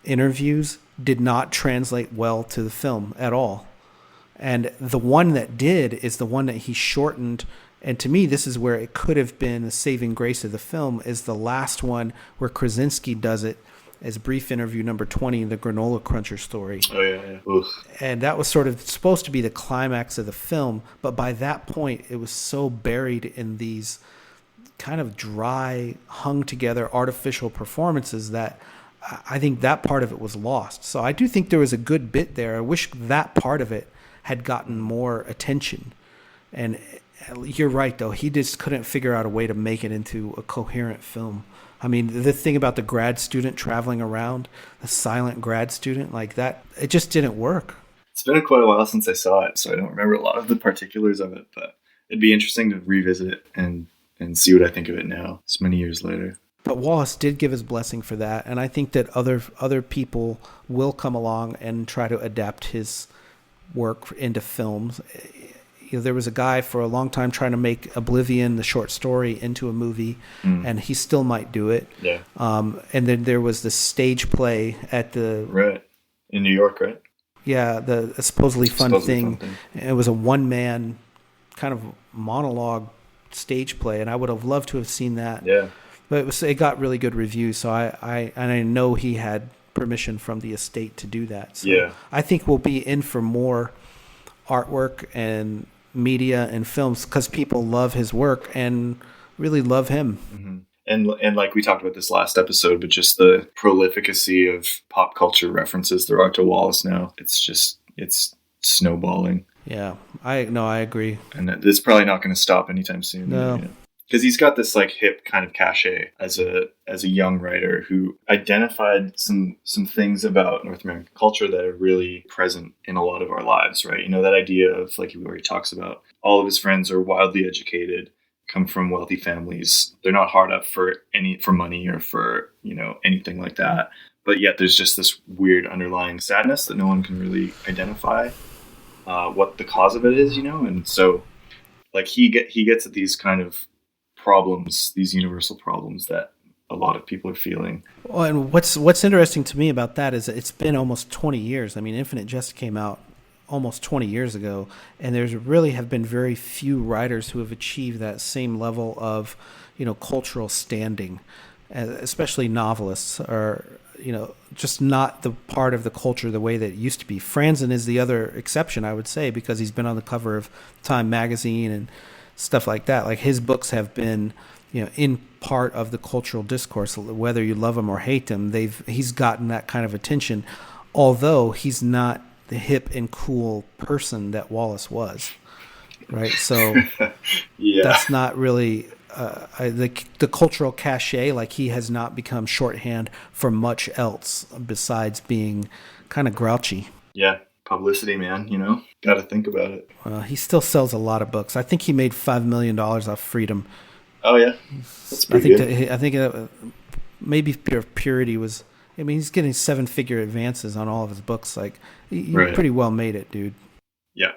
interviews did not translate well to the film at all. And the one that did is the one that he shortened. And to me, this is where it could have been the saving grace of the film, is the last one where Krasinski does it as brief interview number 20, the granola cruncher story. Oh, yeah. Oof. And that was sort of supposed to be the climax of the film. But by that point, it was so buried in these kind of dry, hung together artificial performances that I think that part of it was lost. So I do think there was a good bit there. I wish that part of it had gotten more attention. And you're right, though. He just couldn't figure out a way to make it into a coherent film. I mean, the thing about the grad student traveling around, the silent grad student, like that, it just didn't work. It's been quite a while since I saw it, so I don't remember a lot of the particulars of it, but it'd be interesting to revisit it and see what I think of it now, so many years later. But Wallace did give his blessing for that, and I think that other people will come along and try to adapt his work into films. You know, there was a guy for a long time trying to make Oblivion, the short story, into a movie, and he still might do it. Yeah. And then there was the stage play at the... Right. In New York, right? Yeah, the supposedly fun thing. It was a one-man kind of monologue stage play, and I would have loved to have seen that. Yeah. But it got really good reviews, so I know he had permission from the estate to do that. So yeah. I think we'll be in for more artwork and media and films because people love his work and really love him. Mm-hmm. And like we talked about this last episode, but just the prolificacy of pop culture references there are to Wallace now. It's snowballing. Yeah, I agree. And it's probably not going to stop anytime soon. No. Because he's got this like hip kind of cachet as a young writer who identified some things about North American culture that are really present in a lot of our lives, right? You know, that idea of like where he talks about all of his friends are wildly educated, come from wealthy families. They're not hard up for money or for, you know, anything like that. But yet there's just this weird underlying sadness that no one can really identify what the cause of it is, you know? And so like he gets at these kind of problems, these universal problems that a lot of people are feeling. Well, and what's interesting to me about that is that it's been almost 20 years. I mean, Infinite Jest came out almost 20 years ago, and there's really have been very few writers who have achieved that same level of, you know, cultural standing, especially novelists are, you know, just not the part of the culture the way that it used to be. Franzen is the other exception, I would say, because he's been on the cover of Time magazine and stuff like that. Like his books have been, you know, in part of the cultural discourse, whether you love him or hate him. He's gotten that kind of attention, although he's not the hip and cool person that Wallace was, right? So yeah. That's not really the cultural cachet. Like he has not become shorthand for much else besides being kind of grouchy. Yeah. Publicity, man, you know, got to think about it. He still sells a lot of books. I think he made $5 million off Freedom. Oh yeah, that's pretty good. I think maybe Purity was. I mean, he's getting 7-figure advances on all of his books. Like, he pretty well made it, dude. Yeah.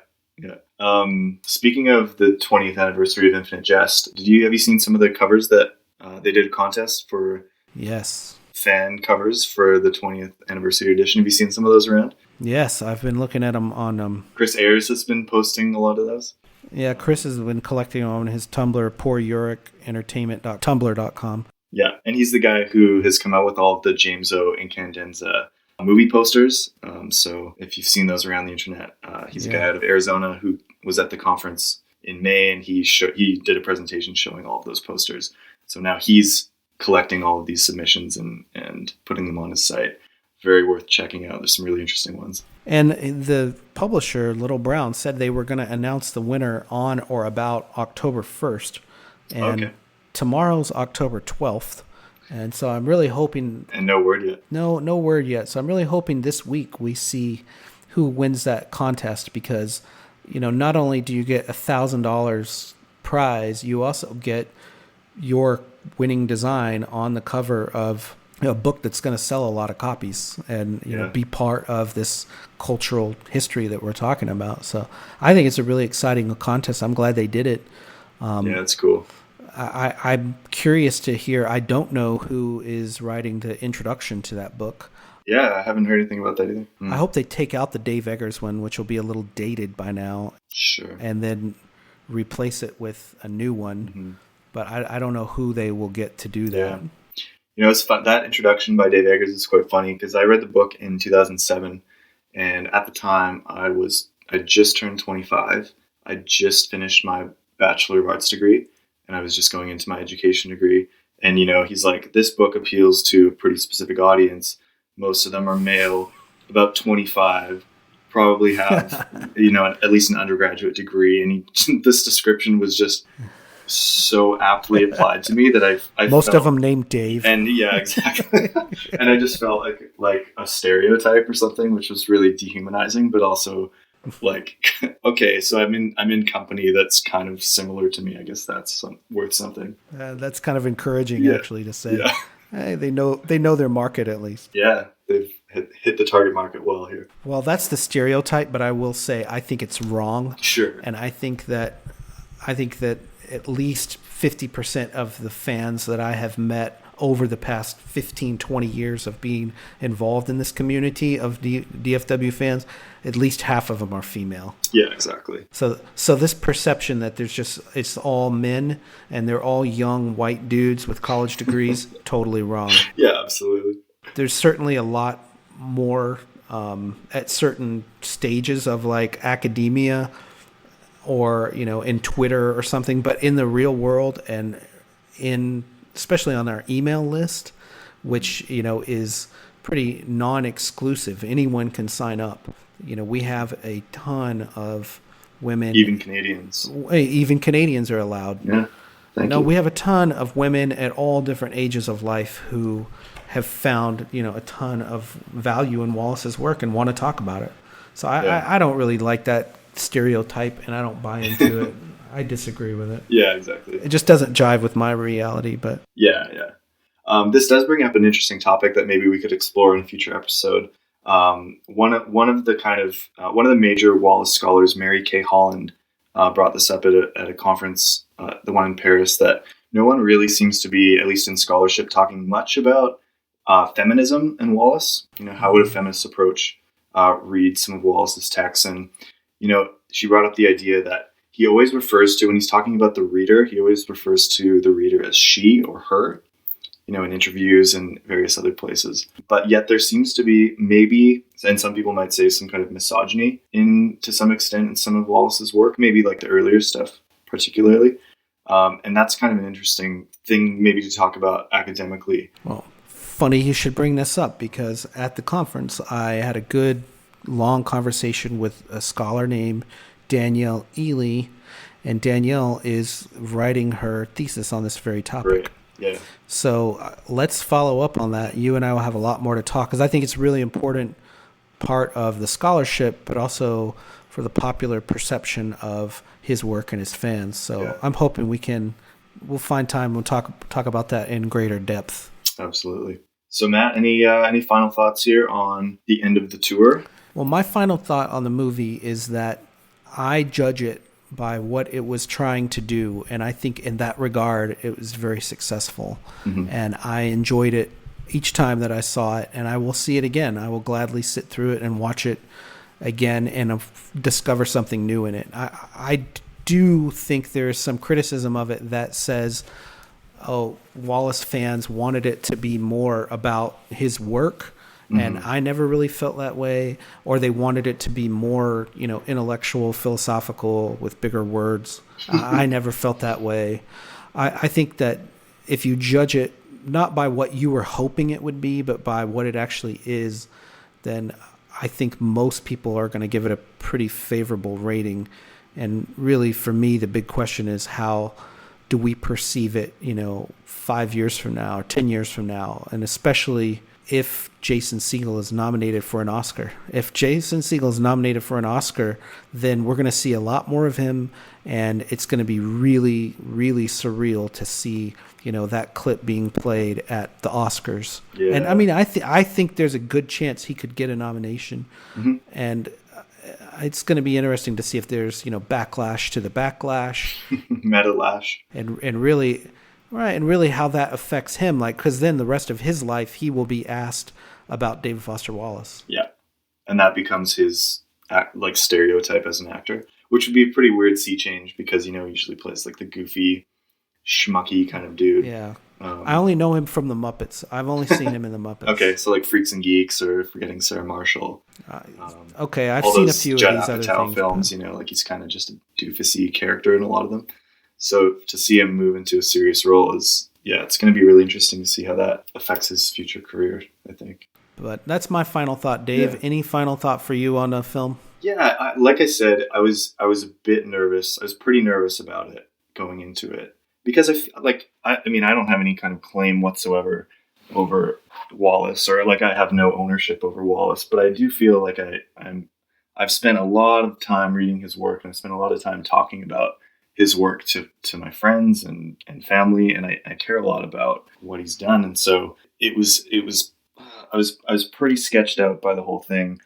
Speaking of the 20th anniversary of Infinite Jest, have you seen some of the covers that they did a contest for? Yes. Fan covers for the 20th anniversary edition. Have you seen some of those around? Yes, I've been looking at them on... Chris Ayers has been posting a lot of those. Yeah, Chris has been collecting them on his Tumblr, pooruricentertainment.tumblr.com. Yeah, and he's the guy who has come out with all of the James O. Incandenza movie posters. So if you've seen those around the internet, he's a guy out of Arizona who was at the conference in May, and he did a presentation showing all of those posters. So now he's collecting all of these submissions and putting them on his site. Very worth checking out. There's some really interesting ones. And the publisher, Little Brown, said they were going to announce the winner on or about October 1st. And tomorrow's October 12th. And so I'm really hoping... And no word yet. No word yet. So I'm really hoping this week we see who wins that contest because, you know, not only do you get $1,000 prize, you also get your winning design on the cover of a book that's going to sell a lot of copies and you know be part of this cultural history that we're talking about. So I think it's a really exciting contest. I'm glad they did it. Yeah, that's cool. I'm curious to hear. I don't know who is writing the introduction to that book. Yeah, I haven't heard anything about that either. I hope they take out the Dave Eggers one, which will be a little dated by now. Sure. And then replace it with a new one. But I don't know who they will get to do that. Yeah. You know, it's fun. That introduction by Dave Eggers is quite funny because I read the book in 2007, and at the time I just turned 25. I just finished my Bachelor of Arts degree, and I was just going into my education degree. And, you know, he's like, this book appeals to a pretty specific audience. Most of them are male, about 25, probably have, you know, at least an undergraduate degrry. And this description was just so aptly applied to me that I most felt, of them named Dave. And yeah, exactly. And I just felt like a stereotype or something, which was really dehumanizing, but also like, okay, so I'm in company that's kind of similar to me. I guess that's worth something. That's kind of encouraging, actually, to say. Yeah. Hey, they know their market at least. Yeah, they've hit the target market well here. Well, that's the stereotype, but I will say I think it's wrong. Sure. And I think that at least 50% of the fans that I have met over the past 15, 20 years of being involved in this community of DFW fans, at least half of them are female. Yeah, exactly. So this perception that it's all men and they're all young white dudes with college degrees, totally wrong. Yeah, absolutely. There's certainly a lot more at certain stages of like academia or, you know, in Twitter or something, but in the real world and especially on our email list, which, you know, is pretty non-exclusive. Anyone can sign up. You know, we have a ton of women. Even Canadians. Even Canadians are allowed. Yeah. Thank you. We have a ton of women at all different ages of life who have found, you know, a ton of value in Wallace's work and want to talk about it. So I don't really like that stereotype, and I don't buy into it. I disagree with it. Yeah, exactly. It just doesn't jive with my reality, but yeah. This does bring up an interesting topic that maybe we could explore in a future episode. One of the major Wallace scholars, Mary Kay Holland, brought this up at a conference, the one in Paris, that no one really seems to be, at least in scholarship, talking much about feminism and Wallace. You know, how would a feminist approach read some of Wallace's texts? And, you know, she brought up the idea that he always refers to, when he's talking about the reader, he always refers to the reader as she or her, you know, in interviews and various other places. But yet there seems to be maybe, and some people might say, some kind of misogyny to some extent in some of Wallace's work, maybe like the earlier stuff particularly. And that's kind of an interesting thing maybe to talk about academically. Well, funny you should bring this up, because at the conference I had a good long conversation with a scholar named Danielle Ely, and Danielle is writing her thesis on this very topic. Right. Yeah. So let's follow up on that. You and I will have a lot more to talk, because I think it's a really important part of the scholarship, but also for the popular perception of his work and his fans. So yeah. I'm hoping we'll find time. We'll talk about that in greater depth. Absolutely. So Matt, any final thoughts here on the end of the tour? Well, my final thought on the movie is that I judge it by what it was trying to do, and I think in that regard it was very successful. Mm-hmm. And I enjoyed it each time that I saw it, and I will see it again. I will gladly sit through it and watch it again and discover something new in it. I do think there's some criticism of it that says, Wallace fans wanted it to be more about his work. Mm-hmm. And I never really felt that way, or they wanted it to be more, you know, intellectual, philosophical with bigger words. I never felt that way. I think that if you judge it not by what you were hoping it would be, but by what it actually is, then I think most people are going to give it a pretty favorable rating. And really, for me, the big question is, how do we perceive it, you know, 5 years from now or 10 years from now? And especially if Jason Segel is nominated for an Oscar. If Jason Segel is nominated for an Oscar, then we're going to see a lot more of him, and it's going to be really, really surreal to see, you know, that clip being played at the Oscars. Yeah. And I mean, I think there's a good chance he could get a nomination. Mm-hmm. And it's going to be interesting to see if there's, backlash to the backlash. Meta-lash. And really, right, and really how that affects him. Like, because then the rest of his life, he will be asked about David Foster Wallace. Yeah. And that becomes his stereotype as an actor, which would be a pretty weird sea change because, he usually plays like the goofy, schmucky kind of dude. Yeah. I only know him from the Muppets. I've only seen him in the Muppets. Okay, so like Freaks and Geeks or Forgetting Sarah Marshall. Okay, I've seen a few of these other things. Films, like he's kind of just a doofusy character in a lot of them. So to see him move into a serious role it's going to be really interesting to see how that affects his future career, I think. But that's my final thought. Dave, any final thought for you on the film? Yeah, like I said, I was a bit nervous. I was pretty nervous about it going into it. Because I don't have any kind of claim whatsoever over Wallace, or like I have no ownership over Wallace, but I do feel like I've spent a lot of time reading his work, and I've spent a lot of time talking about his work to my friends and family, and I care a lot about what he's done, and so I was pretty sketched out by the whole thing.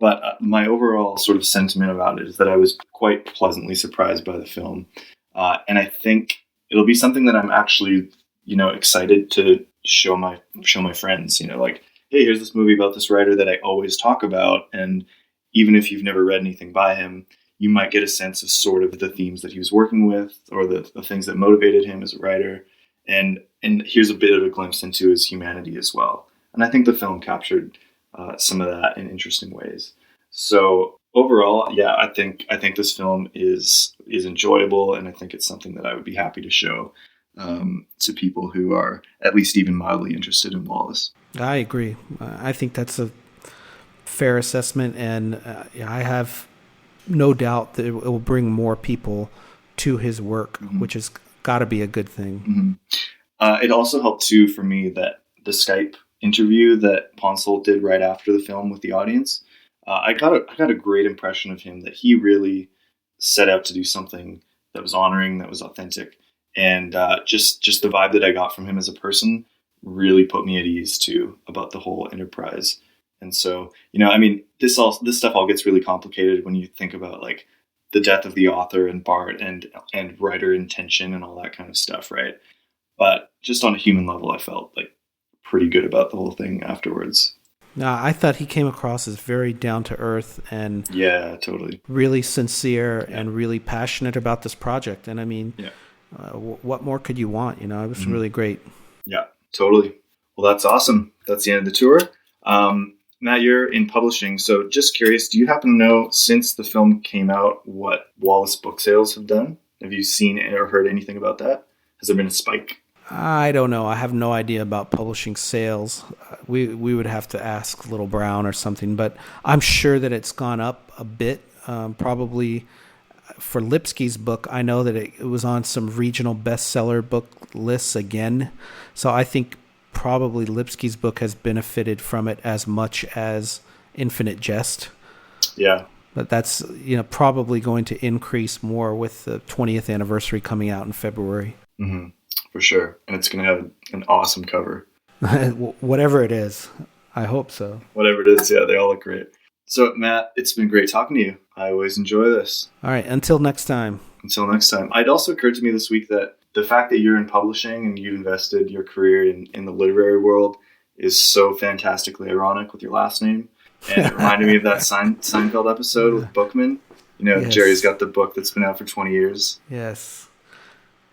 But my overall sort of sentiment about it is that I was quite pleasantly surprised by the film, and I think it'll be something that I'm actually, excited to show my friends, like, hey, here's this movie about this writer that I always talk about. And even if you've never read anything by him, you might get a sense of sort of the themes that he was working with or the things that motivated him as a writer. And here's a bit of a glimpse into his humanity as well. And I think the film captured some of that in interesting ways. So overall, yeah, I think this film is enjoyable, and I think it's something that I would be happy to show to people who are at least even mildly interested in Wallace. I agree. I think that's a fair assessment, and I have no doubt that it will bring more people to his work, which has got to be a good thing. It also helped too for me that the Skype interview that Ponsoldt did right after the film with the audience. I got a great impression of him, that he really set out to do something that was honoring, that was authentic, and just the vibe that I got from him as a person really put me at ease too about the whole enterprise. And so, this stuff all gets really complicated when you think about like the death of the author and Bart and writer intention and all that kind of stuff, right? But just on a human level, I felt like pretty good about the whole thing afterwards. No, I thought he came across as very down to earth and totally really sincere and really passionate about this project. And what more could you want? It was really great. Yeah, totally. Well, that's awesome. That's the end of the tour. Matt, you're in publishing, so just curious, do you happen to know, since the film came out, what Wallace book sales have done? Have you seen or heard anything about that? Has there been a spike? I don't know. I have no idea about publishing sales. We would have to ask Little Brown or something, but I'm sure that it's gone up a bit. Probably for Lipsky's book, I know that it was on some regional bestseller book lists again. So I think probably Lipsky's book has benefited from it as much as Infinite Jest. Yeah. But that's probably going to increase more with the 20th anniversary coming out in February. Mm-hmm. For sure. And it's going to have an awesome cover. Whatever it is. I hope so. Whatever it is, yeah, they all look great. So, Matt, it's been great talking to you. I always enjoy this. All right, until next time. It also occurred to me this week that the fact that you're in publishing and you've invested your career in the literary world is so fantastically ironic with your last name. And it reminded me of that Seinfeld episode with Bookman. Yes. Jerry's got the book that's been out for 20 years. Yes.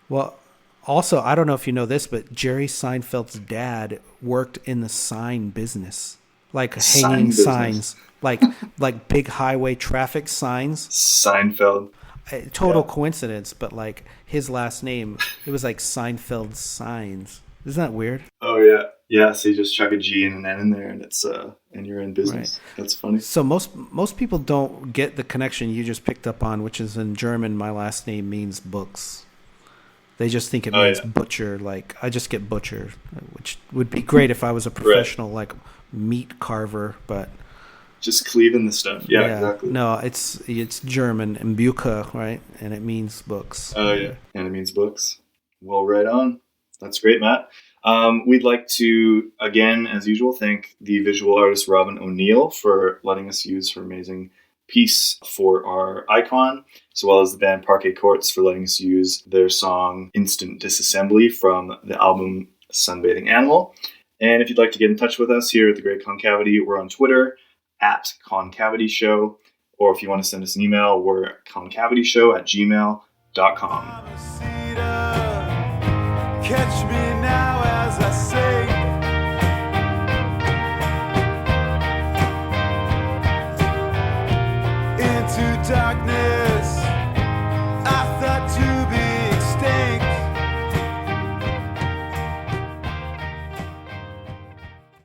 Well, also, I don't know if you know this, but Jerry Seinfeld's dad worked in the sign business, like hanging signs, like big highway traffic signs. Seinfeld. Total coincidence, but like his last name, it was like Seinfeld Signs. Isn't that weird? Oh yeah, yeah. So you just chuck a G and an N in there, and it's and you're in business. Right. That's funny. So most people don't get the connection you just picked up on, which is in German. My last name means books. They just think it means butcher. Like, I just get butcher, which would be great if I was a professional, like, meat carver, but... Just cleaving the stuff. Yeah, exactly. No, it's German, and Bücher, right? And it means books. Oh, yeah. And it means books. Well, right on. That's great, Matt. We'd like to, again, as usual, thank the visual artist Robyn O'Neil for letting us use her amazing piece for our icon, as well as the band Parquet Courts for letting us use their song Instant Disassembly from the album Sunbathing Animal. And if you'd like to get in touch with us here at the Great Concavity, we're on Twitter at Concavity Show, or if you want to send us an email, we're at concavityshow@gmail.com. Catch me